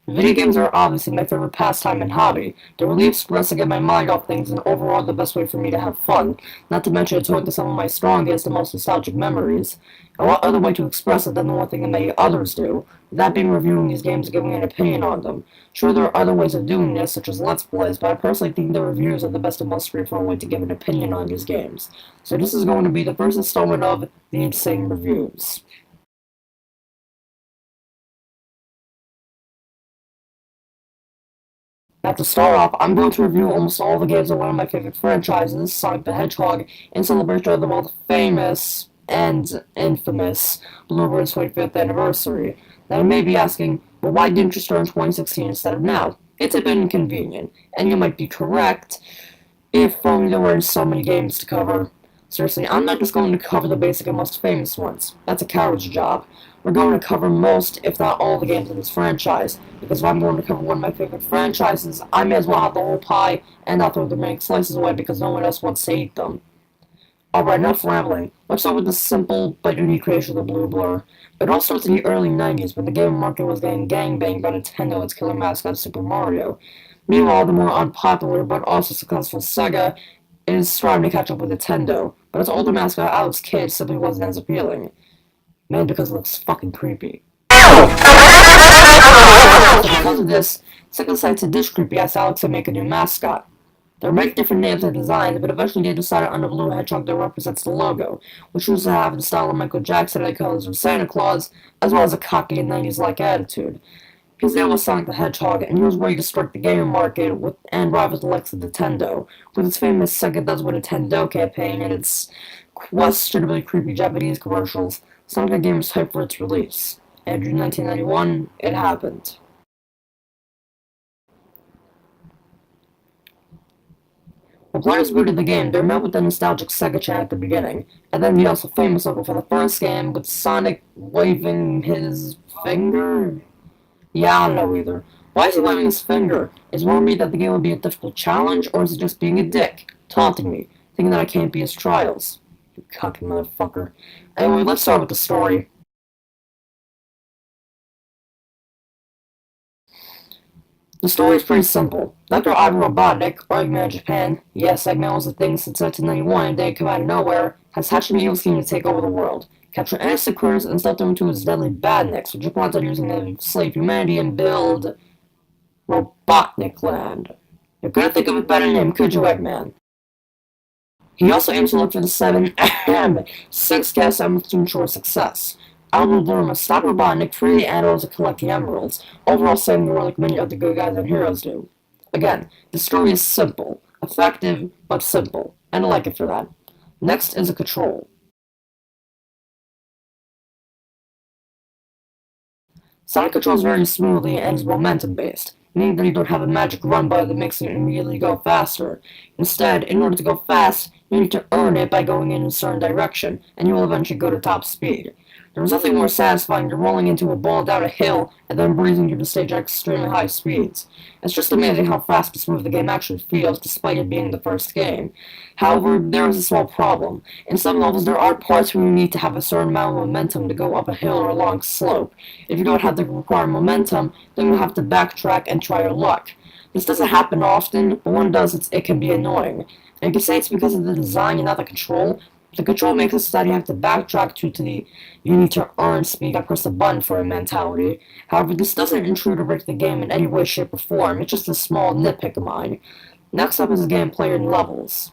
Video games are obviously my favorite pastime and hobby. They really express to get my mind off things and overall the best way for me to have fun, not to mention it's home to some of my strongest and most nostalgic memories. And what other way to express it than the one thing that many others do, that being reviewing these games and giving an opinion on them. Sure, there are other ways of doing this, such as Let's Plays, but I personally think the reviews are the best and most straightforward way to give an opinion on these games. So this is going to be the first installment of the Insane Reviews. Now to start off, I'm going to review almost all the games of one of my favorite franchises, Sonic the Hedgehog, in celebration of the most famous and infamous Bluebird's 25th anniversary. Now you may be asking, well, why didn't you start in 2016 instead of now? It's a bit inconvenient, and you might be correct if only there weren't so many games to cover. Seriously, I'm not just going to cover the basic and most famous ones. That's a coward's job. We're going to cover most, if not all, the games in this franchise, because if I'm going to cover one of my favorite franchises, I may as well have the whole pie and not throw the remaining slices away because no one else wants to eat them. Alright, enough rambling. Let's start with the simple but unique creation of the Blue Blur. It all starts in the early 90s when the game market was getting gangbanged by Nintendo and its killer mascot Super Mario. Meanwhile, the more unpopular but also successful Sega is striving to catch up with Nintendo, but its older mascot Alex Kidd simply wasn't as appealing. Man, because it looks fucking creepy. So because of this, Sega decided to ditch creepy-ass Alex and make a new mascot. There are many different names and designs, but eventually they decided on the blue hedgehog that represents the logo, which was to have the style of Michael Jackson and the colors of Santa Claus, as well as a cocky and 90s-like attitude. His name was Sonic the Hedgehog, and he was ready to strike the gaming market and rival the likes of Nintendo, with its famous Sega Does What Nintendo campaign and its questionably creepy Japanese commercials. Sonic game was hyped for its release. And in 1991, it happened. When players booted the game, they met with the nostalgic Sega chant at the beginning, and then the also famous logo for the first game with Sonic waving his finger? Yeah, I don't know either. Why is he waving his finger? Is it warning me that the game will be a difficult challenge, or is it just being a dick, taunting me, thinking that I can't be his trials? You cocky motherfucker. Anyway, let's start with the story. The story is pretty simple. Dr. Ivan Robotnik, or Eggman in Japan, yes, Eggman was a thing since 1991 and didn't come out of nowhere, has hatched an evil scheme to take over the world, capture innocent criminals and stuff them into his deadly badniks, which he plans on using to enslave humanity and build Robotnik Land. You couldn't think of a better name, could you, Eggman? He also aims to look for the 6 gas emeralds to ensure success. Albert Blur must stop Robotnik, free the animals, and collect the emeralds, overall saving the world like many other good guys and heroes do. Again, the story is simple, effective, but simple, and I like it for that. Next is the control. Sonic controls very smoothly and is momentum-based, meaning that you don't have a magic run bar that makes it immediately go faster. Instead, in order to go fast, you need to earn it by going in a certain direction, and you will eventually go to top speed. There is nothing more satisfying than rolling into a ball down a hill and then breezing through the stage at extremely high speeds. It's just amazing how fast and smooth the game actually feels, despite it being the first game. However, there is a small problem. In some levels, there are parts where you need to have a certain amount of momentum to go up a hill or a long slope. If you don't have the required momentum, then you have to backtrack and try your luck. This doesn't happen often, but when it does, it can be annoying. And you can say it's because of the design and not the control. The control makes it so that you have to backtrack to the you need to earn speed, I press the button for a mentality. However, this doesn't intrude or break the game in any way, shape, or form. It's just a small nitpick of mine. Next up is the gameplay and levels.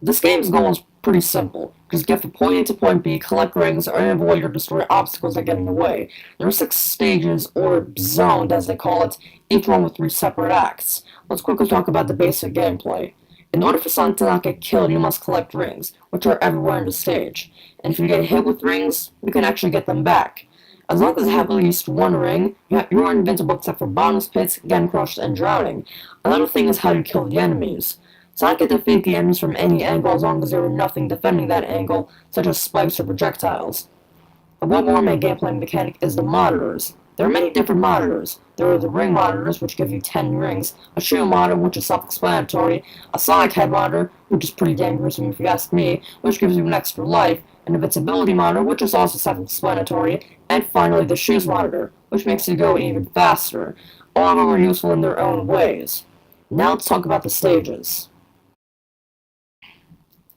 This game's goal is pretty simple. Just get from point A to point B, collect rings, or avoid or destroy obstacles that get in the way. There are 6 stages, or zones as they call it, each one with 3 separate acts. Let's quickly talk about the basic gameplay. In order for Sonic to not get killed, you must collect rings, which are everywhere in the stage. And if you get hit with rings, you can actually get them back. As long as you have at least 1 ring, you are invincible except for bottomless pits, getting crushed, and drowning. Another thing is how you kill the enemies. Sonic can defeat the enemies from any angle as long as there were nothing defending that angle, such as spikes or projectiles. And one more main gameplay mechanic is the monitors. There are many different monitors. There are the ring monitors, which give you 10 rings, a shield monitor, which is self-explanatory, a Sonic head monitor, which is pretty damn gruesome if you ask me, which gives you an extra life, an invincibility monitor, which is also self-explanatory, and finally the shoes monitor, which makes you go even faster. All of them are useful in their own ways. Now let's talk about the stages.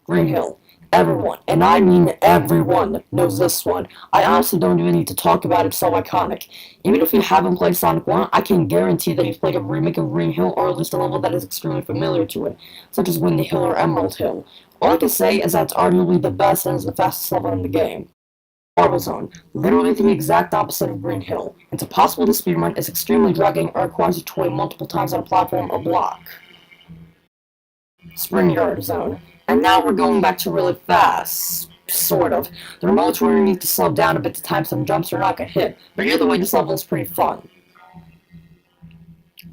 Green Hill. Everyone, and I mean everyone, knows this one. I honestly don't even need to talk about it, it's so iconic. Even if you haven't played Sonic 1, I can guarantee that you've played a remake of Green Hill or at least a level that is extremely familiar to it, such as Windy Hill or Emerald Hill. All I can say is that it's arguably the best and is the fastest level in the game. Marble Zone, literally the exact opposite of Green Hill. It's impossible to speedrun, it's extremely dragging, or requires you to wait multiple times on a platform or block. Spring Yard Zone. And now we're going back to really fast. Sort of. There are moments where you need to slow down a bit to time some jumps or not get hit, but either way this level is pretty fun.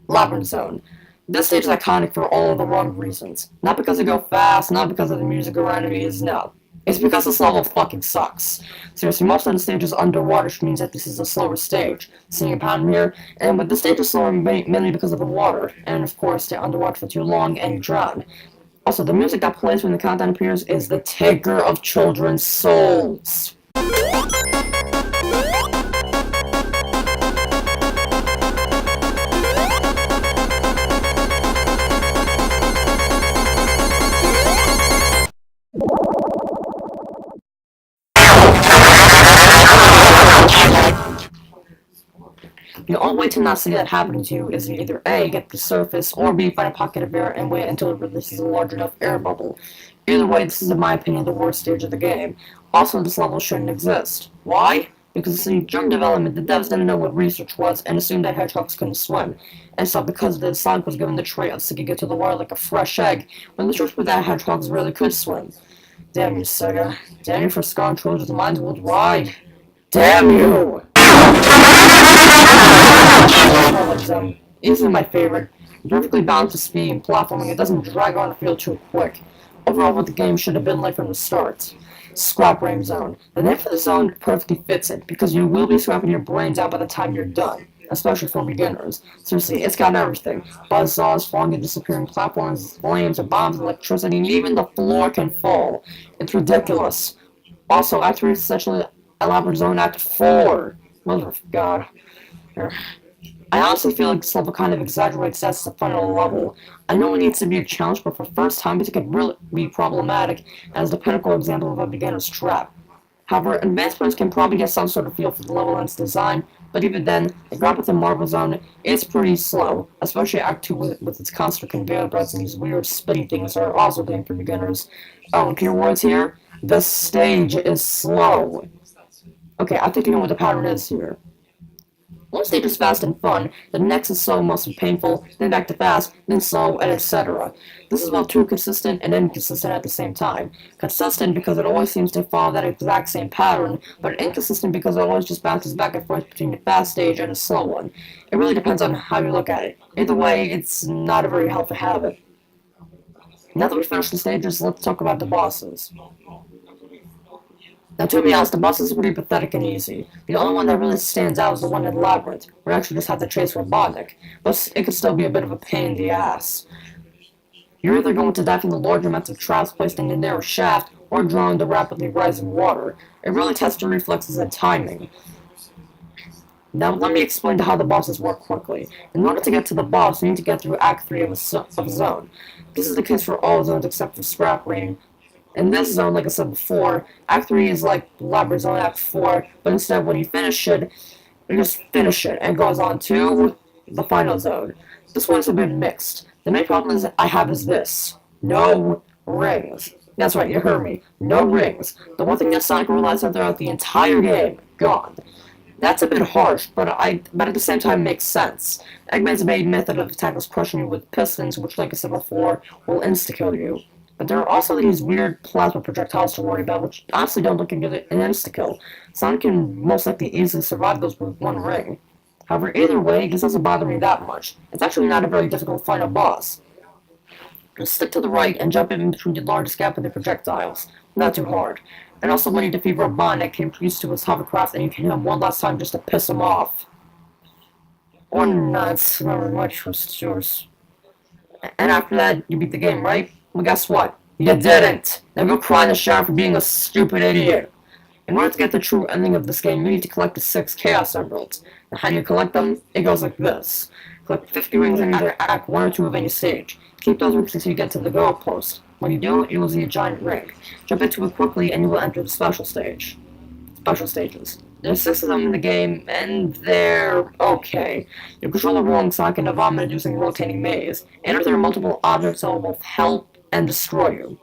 Labyrinth Zone. This stage is iconic for all of the wrong reasons. Not because they go fast, not because of the music or enemies, no. It's because this level fucking sucks. Seriously, most of the stage is underwater, which means that this is a slower stage. Seeing a pattern here, and with the stage is slower mainly because of the water, and of course, stay underwater for too long and you drown. Also, the music that plays when the countdown appears is the taker of children's souls. The only way to not see that happening to you is to either A, get to the surface, or B, find a pocket of air and wait until it releases a large enough air bubble. Either way, this is in my opinion the worst stage of the game. Also, this level shouldn't exist. Why? Because see, during development, the devs didn't know what research was and assumed that hedgehogs couldn't swim. And so because of this, Sonic was given the trait of sticking it to the water like a fresh egg, when the truth was that hedgehogs really could swim. Damn you, Sega. Damn you for scarring children's minds worldwide. Damn you! Easily my favorite. Perfectly balanced with speed and platforming, it doesn't drag on the field too quick. Overall, what the game should have been like from the start. Scrap Brain Zone. The name for the zone perfectly fits it, because you will be scrapping your brains out by the time you're done, especially for beginners. Seriously, it's got everything. Buzzsaws, falling and disappearing platforms, flames, bombs, electricity, and even the floor can fall. It's ridiculous. Also, Act 3 is essentially elaborate zone Act 4. Mother of God. I honestly feel like this level kind of exaggerates as the final level. I know it needs to be a challenge, but for first time it could really be problematic as the pinnacle example of a beginner's trap. However, advanced players can probably get some sort of feel for the level and its design, but even then, the grab with the Marble Zone is pretty slow, especially Act 2 with its constant conveyor belts and these weird spinny things are also good for beginners. Oh, and your words here? The stage is slow. Okay, I think you know what the pattern is here. One stage is fast and fun, the next is slow, mostly painful, then back to fast, then slow, and etc. This is both too consistent and inconsistent at the same time. Consistent because it always seems to follow that exact same pattern, but inconsistent because it always just bounces back and forth between the fast stage and a slow one. It really depends on how you look at it. Either way, it's not a very healthy habit. Now that we've finished the stages, let's talk about the bosses. Now, to be honest, the bosses are pretty pathetic and easy. The only one that really stands out is the one in Labyrinth, where you actually just have to chase Robotnik, but it could still be a bit of a pain in the ass. You're either going to die from the large amounts of traps placed in the narrow shaft, or drawing the rapidly rising water. It really tests your reflexes and timing. Now, let me explain how the bosses work quickly. In order to get to the boss, you need to get through Act 3 of a zone. This is the case for all zones except for Scrap Rain. In this zone, like I said before, Act 3 is like Labyrinth Zone Act 4, but instead when you finish it, you just finish it, and goes on to the final zone. This one's a bit mixed. The main problem I have is this. No rings. That's right, you heard me. No rings. The one thing that Sonic relies on throughout the entire game. Gone. That's a bit harsh, but at the same time makes sense. Eggman's main method of attack is crushing you with pistons, which like I said before, will insta-kill you. But there are also these weird plasma projectiles to worry about, which honestly don't look good an insta-kill. Sonic can most likely easily survive those with one ring. However, either way, this doesn't bother me that much. It's actually not a very difficult final boss. Just stick to the right and jump in between the largest gap in the projectiles. Not too hard. And also when you defeat Robotnik, you're used to his hovercraft and you can hit him one last time just to piss him off. Or not, it's not very much, it's yours. And after that, you beat the game, right? Well, guess what? You didn't! Now go cry in the shower for being a stupid idiot! In order to get the true ending of this game, you need to collect the 6 Chaos Emeralds. And how do you collect them? It goes like this. Collect 50 rings in either Act 1 or 2 of any stage. Keep those rings until you get to the goal post. When you do, you will see a giant ring. Jump into it quickly and you will enter the special stage. Special stages. There's 6 of them in the game, and they're okay. You control a rolling sock and a vomit using a rotating maze. Enter there are multiple objects that will both help and destroy you.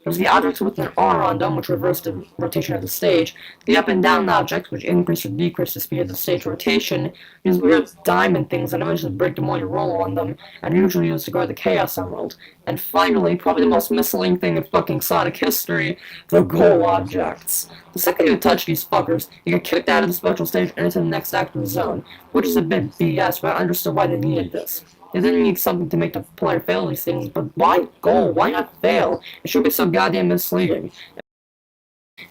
There's the objects with an R on them, which reverse the rotation of the stage. The up and down objects, which increase or decrease the speed of the stage rotation. These weird diamond things that eventually break the more you roll on them, and are usually used to guard the Chaos Emerald. And finally, probably the most misleading thing in fucking Sonic history, the goal objects. The second you touch these fuckers, you get kicked out of the special stage and into the next active zone, which is a bit BS, but I understood why they needed this. They didn't need something to make the player fail these things, but why goal? Why not fail? It should be so goddamn misleading.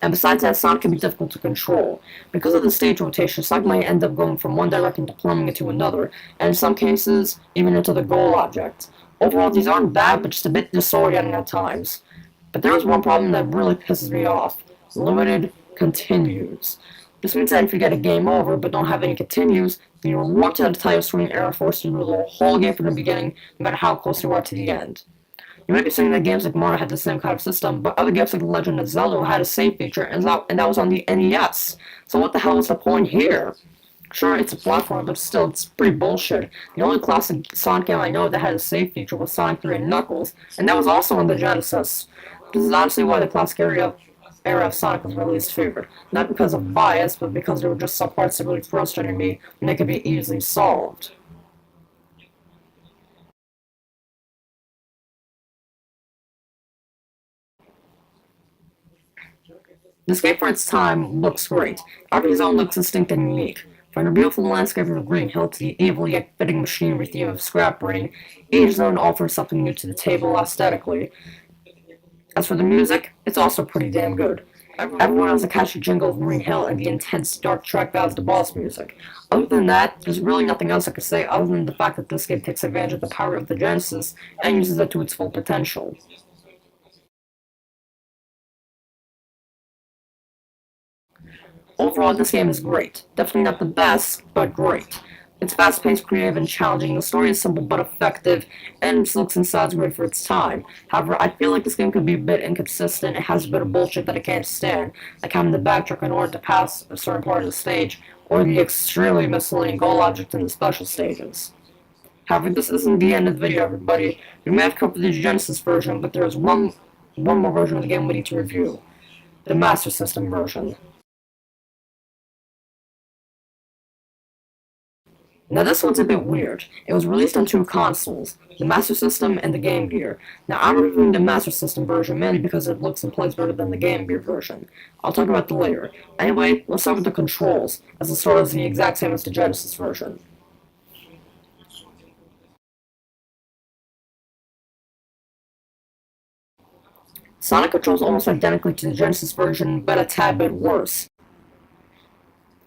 And besides that, Sonic can be difficult to control. Because of the stage rotation, Sonic might end up going from one direction to plummeting into another, and in some cases, even into the goal object. Overall, these aren't bad, but just a bit disorienting at times. But there is one problem that really pisses me off. Limited continues. This means that if you get a game over but don't have any continues, then you are warped to the title screen error forced you to do the whole game from the beginning, no matter how close you are to the end. You might be saying that games like Mario had the same kind of system, but other games like The Legend of Zelda had a save feature, and that was on the NES. So what the hell is the point here? Sure, it's a platform, but still, it's pretty bullshit. The only classic Sonic game I know that had a save feature was Sonic 3 and Knuckles, and that was also on the Genesis. This is honestly why the classic era of Sonic was my least favorite. Not because of bias, but because there were just some parts that really frustrated me, and they could be easily solved. This game for its time looks great. Every zone looks distinct and unique. From the beautiful landscape of Green Hill to the evil yet fitting machinery theme of Scrap Brain, each zone offers something new to the table aesthetically. As for the music, it's also pretty damn good. Everyone has a catchy jingle of Green Hill and the intense dark track that is the boss music. Other than that, there's really nothing else I could say other than the fact that this game takes advantage of the power of the Genesis and uses it to its full potential. Overall, this game is great. Definitely not the best, but great. It's fast-paced, creative, and challenging. The story is simple but effective, and its looks and sounds great for its time. However, I feel like this game could be a bit inconsistent. It has a bit of bullshit that I can't stand, like having to backtrack in order to pass a certain part of the stage, or the extremely misleading goal object in the special stages. However, this isn't the end of the video, everybody. We may have covered the Genesis version, but there is one more version of the game we need to review. The Master System version. Now this one's a bit weird. It was released on 2 consoles, the Master System and the Game Gear. Now I'm reviewing the Master System version mainly because it looks and plays better than the Game Gear version. I'll talk about that later. Anyway, let's start with the controls, as the story is the exact same as the Genesis version. Sonic controls almost identically to the Genesis version, but a tad bit worse.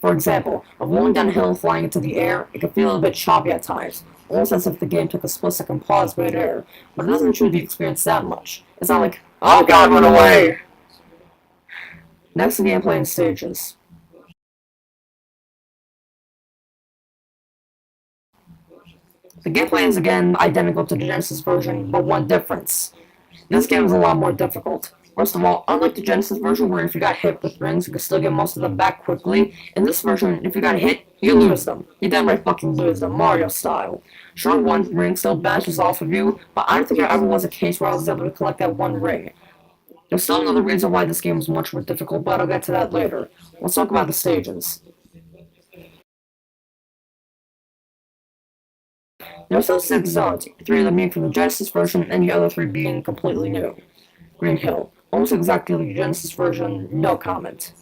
For example, of rolling down a hill and flying into the air, it can feel a bit choppy at times, almost as if the game took a split-second pause mid-air, but it doesn't choose the experience that much. It's not like, oh god, run away! Next, the gameplay and stages. The gameplay is again identical to the Genesis version, but one difference. This game is a lot more difficult. First of all, unlike the Genesis version where if you got hit with rings, you could still get most of them back quickly, in this version, if you got hit, you lose them. You downright fucking lose them, Mario style. Sure, one ring still bounces off of you, but I don't think there ever was a case where I was able to collect that one ring. There's still another reason why this game is much more difficult, but I'll get to that later. Let's talk about the stages. There's those 6 zones, 3 of them being from the Genesis version and the other 3 being completely new. Green Hill. Almost exactly like the Genesis version, no comment.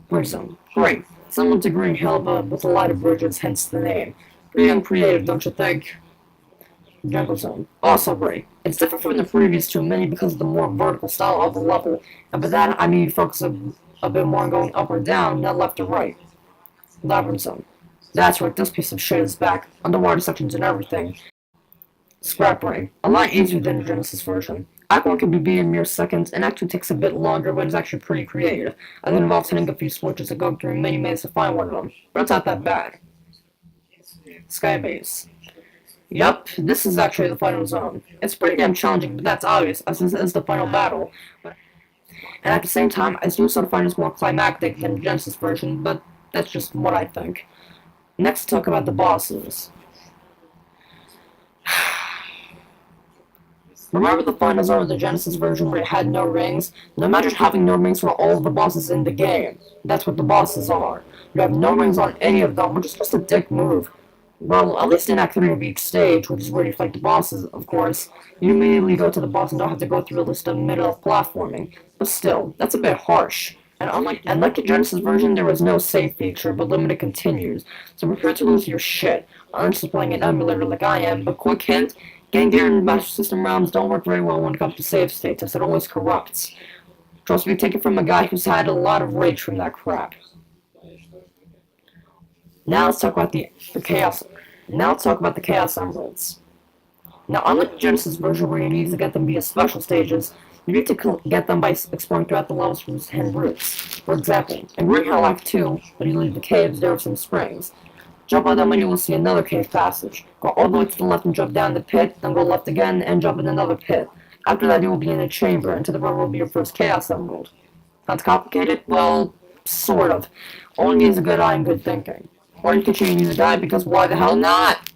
Bridge Zone. Great. Similar to Green Hill, but with a lot of bridges, hence the name. Pretty uncreative, don't you think? Jungle Zone. Also great. It's different from the previous 2 mainly because of the more vertical style of the level, and by that I mean focus a bit more on going up or down, not left or right. Labyrinth Zone. That's right, this piece of shit is back. Underwater sections and everything. Scrap Brain. A lot easier than the Genesis version. Act 1 can be beat in mere seconds, and Act 2 takes a bit longer, but it's actually pretty creative, as it involves hitting a few switches and going through many minutes to find one of them. But it's not that bad. Skybase. Yup, this is actually the final zone. It's pretty damn challenging, but that's obvious, as this is the final battle. And at the same time, I do sort of find this more climactic than the Genesis version, but that's just what I think. Next, talk about the bosses. Remember the final zone of the Genesis version where it had no rings? Now imagine having no rings for all of the bosses in the game. That's what the bosses are. You have no rings on any of them, which is just a dick move. Well, at least in Act 3 of each stage, which is where you fight the bosses, of course, you immediately go to the boss and don't have to go through a list of middle of platforming. But still, that's a bit harsh. And unlike the Genesis version, there was no save feature, but limited continues, so prepare to lose your shit, unless you're playing an emulator like I am, but quick hint, Game Gear and Master System ROMs don't work very well when it comes to save states, as it always corrupts. Trust me, take it from a guy who's had a lot of rage from that crap. Now let's talk about the Chaos. Now let's talk about the Chaos Emeralds. Now, unlike the Genesis version where you need to get them via special stages, you need to get them by exploring throughout the levels from hidden routes. For example, in Green Hell Act 2, when you leave the caves, there are some springs. Jump on them and you will see another cave passage. Go all the way to the left and jump down the pit, then go left again and jump in another pit. After that, you will be in a chamber, and to the right will be your first Chaos Emerald. Sounds complicated? Well, sort of. Only needs a good eye and good thinking. Or you can change the die because why the hell not?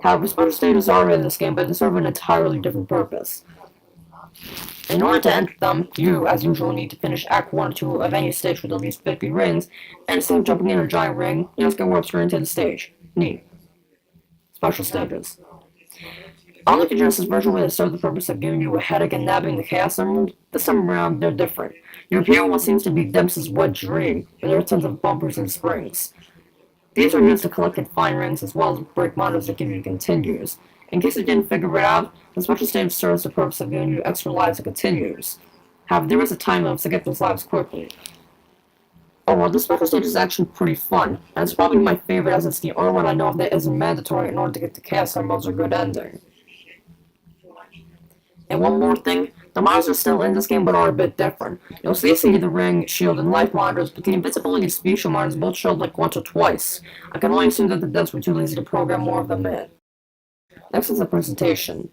However, special stages are in this game, but they serve an entirely different purpose. In order to enter them, you, as usual, need to finish Act 1 or 2 of any stage with at least 50 rings, and instead of jumping in a giant ring, you just get warped straight into the stage. Neat. Special stages. Unlike the Genesis version where they serve the purpose of giving you a headache and nabbing the Chaos Emerald, this time around they're different. Your hero one seems to be Dempsey's wet dream, where there are tons of bumpers and springs. These are used to collect and find rings as well as break monitors that give you continues. In case you didn't figure it out, the special stage serves the purpose of giving you extra lives and continues. However, there is a time limit to get those lives quickly. Overall, this special stage is actually pretty fun, and it's probably my favorite as it's the only one I know of that isn't mandatory in order to get the Chaos Emeralds or good ending. And one more thing, the monitors are still in this game but are a bit different. You'll see the ring, shield, and life monitors, but the invisibility and speech monitors both showed like once or twice. I can only assume that the devs were too lazy to program more of them in. Next is the presentation.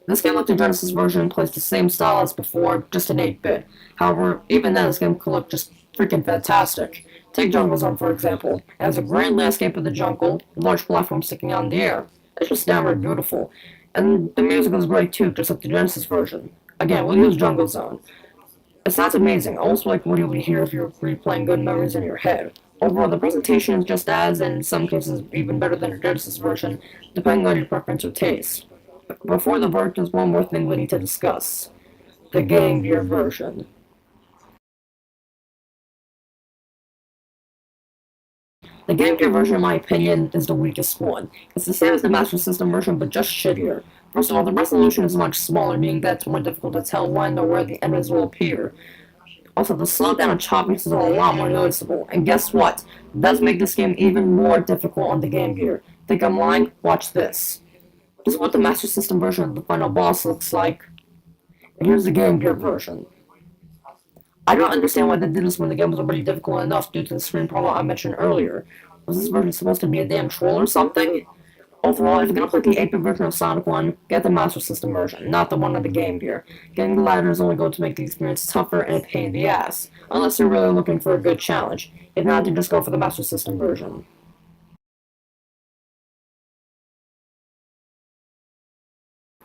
This game, like the Genesis version, plays the same style as before, just in 8-bit. However, even then, this game could look just freaking fantastic. Take Jungle Zone, for example. It has a great landscape of the jungle, a large platform sticking out in the air. It's just downright beautiful. And the music is great too, just like the Genesis version. Again, we'll use Jungle Zone. It sounds amazing, almost like what you'll hear if you're replaying good memories in your head. Overall, the presentation is just as, and in some cases, even better than the Genesis version, depending on your preference or taste. Before the verdict, there's one more thing we need to discuss. The Game Gear version. The Game Gear version, in my opinion, is the weakest one. It's the same as the Master System version, but just shittier. First of all, the resolution is much smaller, meaning that it's more difficult to tell when or where the enemies will appear. Also, the slowdown and choppiness is a lot more noticeable. And guess what? It does make this game even more difficult on the Game Gear. Think I'm lying? Watch this. This is what the Master System version of the final boss looks like. And here's the Game Gear version. I don't understand why they did this when the game was already difficult enough due to the screen problem I mentioned earlier. Was this version supposed to be a damn troll or something? Overall, if you're gonna play the 8-bit version of Sonic 1, get the Master System version, not the one on the Game Gear. Getting the latter is only going to make the experience tougher and a pain in the ass, unless you're really looking for a good challenge. If not, then just go for the Master System version.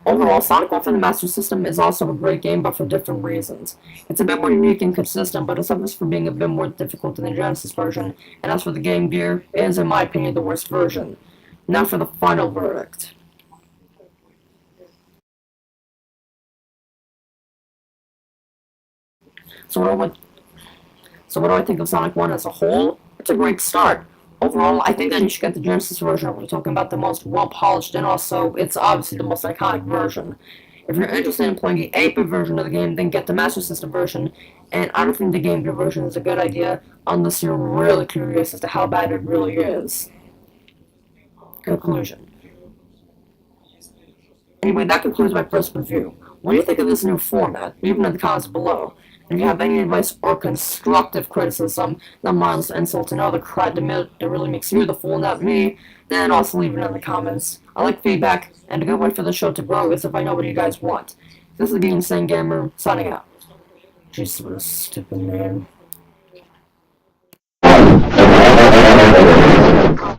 Overall, Sonic 1 for the Master System is also a great game, but for different reasons. It's a bit more unique and consistent, but it suffers for being a bit more difficult than the Genesis version, and as for the Game Gear, it is, in my opinion, the worst version. Now for the final verdict. So what do I think of Sonic 1 as a whole? It's a great start. Overall, I think that you should get the Genesis version if we're talking about the most well-polished, and also, it's obviously the most iconic version. If you're interested in playing the 8-bit version of the game, then get the Master System version, and I don't think the Game Gear version is a good idea, unless you're really curious as to how bad it really is. Conclusion. Anyway, that concludes my first review. What do you think of this new format? Leave them in the comments below. If you have any advice or constructive criticism, not mindless insults and other crap that really makes you the fool, not me, then also leave it in the comments. I like feedback, and a good way for the show to grow is if I know what you guys want. This is the Insane Gamer, signing out. Jesus, what a stupid name.